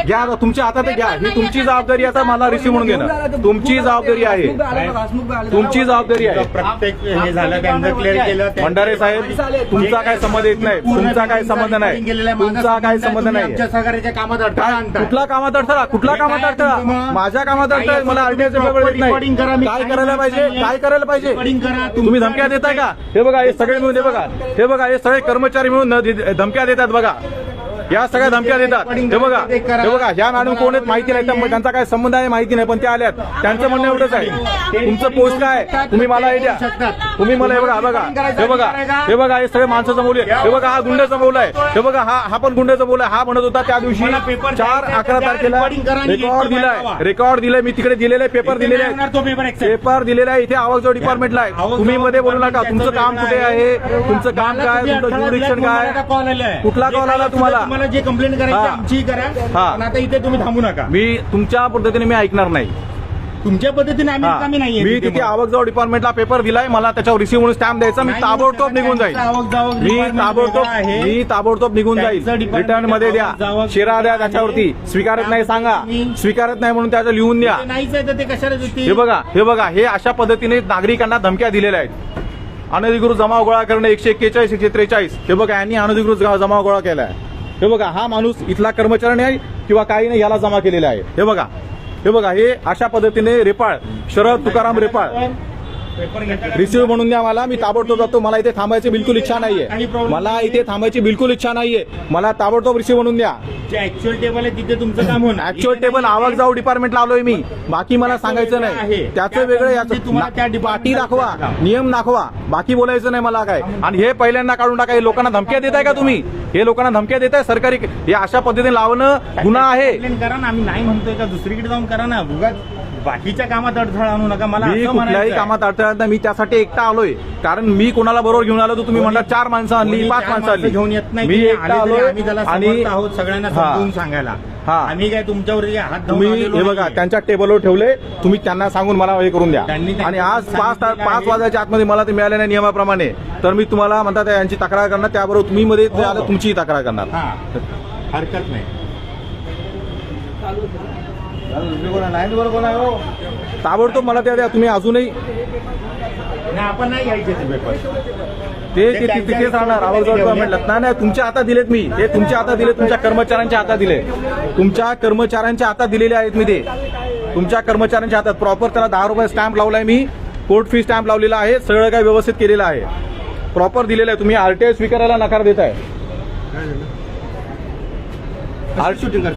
घ्या तुमच्या हातात घ्या, ही तुमची जबाबदारी आता मला रिसिव्ह म्हणून घेणं तुमची जबाबदारी आहे, तुमची जबाबदारी आहे. प्रत्येक हे झालं त्यांचं क्लिअर केलं. भंडारे साहेब तुमचा काय संबंध येत नाही, तुमचा काय संबंध नाही, तुमचा काय संबंध नाही. आमच्या सहकार्याच्या कामात अडथळा आणता. कुठला कामात अडथळा, कुठला कामात अडथळा, माझ्या कामात अडथळा, मला आरटीआयचं पेपर देत नाही. काय करायला पाहिजे, काय करायला पाहिजे, तुम्ही धमक्या देताय का? हे बघा हे सगळे मिळून, हे बघा हे बघा हे सगळे कर्मचारी मिळून धमक्या देतात बघा, या सगळ्या धमक्या देतात. हे बघा हे बघा ह्या मॅडम कोण आहेत माहिती नाही, त्यांचा काय संबंध आहे माहिती नाही, पण त्या आल्यात. त्यांचं म्हणणं एवढंच आहे, तुमचं पोस्ट काय तुम्ही मला हे द्या, तुम्ही मला हे बघा बघा हे बघा हे बघा हे सगळे माणसं जमवले. हे बघा हा गुंड्याचा मौला आहे, हे बघा हा पण गुंड्याचा मौला आहे. हा म्हणत होता त्या दिवशी 4/11 तारखेला रेकॉर्ड दिलाय, मी तिकडे दिलेले आहे, पेपर दिलेले आहेत, पेपर दिलेला आहे. इथे आवाज डिपार्टमेंटला आहे, तुम्ही मध्ये बोलू नका. तुमचं काम कुठे आहे, तुमचं काम काय, तुमचं ज्युरिडिक्शन काय, कुठला कॉल आला तुम्हाला? जे कंप्लेंट करायची आमची करा, पण आता इथे तुम्ही थांबू नका. मी तुमच्या पद्धतीने मी ऐकणार नाही, तुमच्या पद्धतीने आम्ही नाहीये. मी तिथे आवकजाव डिपार्टमेंटला पेपर दिलाय, मला त्याच्यावर रिसिव्ह म्हणून स्टॅम्प द्यायचा, मी ताबडतोब निघून जाईल, मी ताबडतोब निघून जाईल. रिटर्न मध्ये द्या, शिरा द्या, त्याच्यावरती स्वीकारत नाही सांगा, स्वीकारत नाही म्हणून त्याचं लिहून द्या. नाहीच आहे तर ते कशाला देते? हे बघा हे अशा पद्धतीने नागरिकांना धमक्या दिलेल्या आहेत. अनधिकृत जमाव गोळा करणं 141 143. हे बघा यांनी अनधिकृत जमाव गोळा केलाय. हे बघा हा माणूस इथला कर्मचारी नाही किंवा काही नाही, याला जमा केलेला आहे. हे बघा हे अशा पद्धतीने रेपाळ शरद तुकाराम रेपाळ रिसिव्ह म्हणून द्या मला, मी ताबडतोब जातो. मला इथे थांबायची बिलकुल इच्छा नाहीये, मला इथे थांबायची बिलकुल इच्छा नाहीये, मला ताबडतोब रिसिव्ह म्हणून द्या. जे ऍक्च्युअल टेबल आहे तिथे तुमचं काम होणार. ऍक्च्युअल टेबल आवकजाव डिपार्टमेंटला आलोय मी, बाकी मला सांगायचं नाही. त्याचं वेगळं, याचं पाटी दाखवा, नियम दाखवा, बाकी बोलायचं नाही मला काय. आणि हे पहिल्यांदा काढून टाका. हे लोकांना धमक्या देताय का तुम्ही? हे लोकांना धमक्या देताय सरकारी, हे अशा पद्धतीने लावणं गुन्हा आहे. करा ना, आम्ही नाही म्हणतोय का, दुसरीकडे जाऊन करा ना. बाकीच्या कामात अडथळा आणू नका. मला मी कुठल्याही कामात अडथळा नाही, मी त्यासाठी एकटा आलोय. कारण मी कोणाला बरोबर घेऊन आलो तर तुम्ही म्हणता 4 माणसं आणली, 5 माणसं आणली, घेऊन येत नाही. मी एकटा आलोय आणि आहोत सगळ्यांना समजून सांगायला. आम्ही काय तुमच्यावर हात तुम्ही हे बघा त्यांच्या टेबलवर ठेवले, तुम्ही त्यांना सांगून मला हे करून द्या. आणि आज 5 वाजायच्या आतमध्ये मला ते मिळाले नाही नियमाप्रमाणे, तर मी तुम्हाला म्हणतात यांची तक्रार करणार, त्याबरोबर तुम्ही मध्ये आलं तुमची तक्रार करणार. हरकत नाही. ताबडतोब मला त्या द्या. तुम्ही अजूनही आपण नाही घ्यायचे पेपर, ते तिथेच राहणार. आवकजाव नाही तुमच्या हातात दिलेत मी, हे तुमच्या हातात दिले, तुमच्या कर्मचाऱ्यांच्या हातात दिले, तुमच्या कर्मचाऱ्यांच्या हातात दिलेले आहेत मी. ते तुमच्या कर्मचाऱ्यांच्या हातात प्रॉपर त्याला 10 रुपये स्टॅम्प लावलाय मी, कोर्ट फी स्टॅम्प लावलेला आहे, सगळं काही व्यवस्थित केलेलं आहे, प्रॉपर दिलेलं आहे. तुम्ही आरटीआय स्वीकारायला नकार देताय.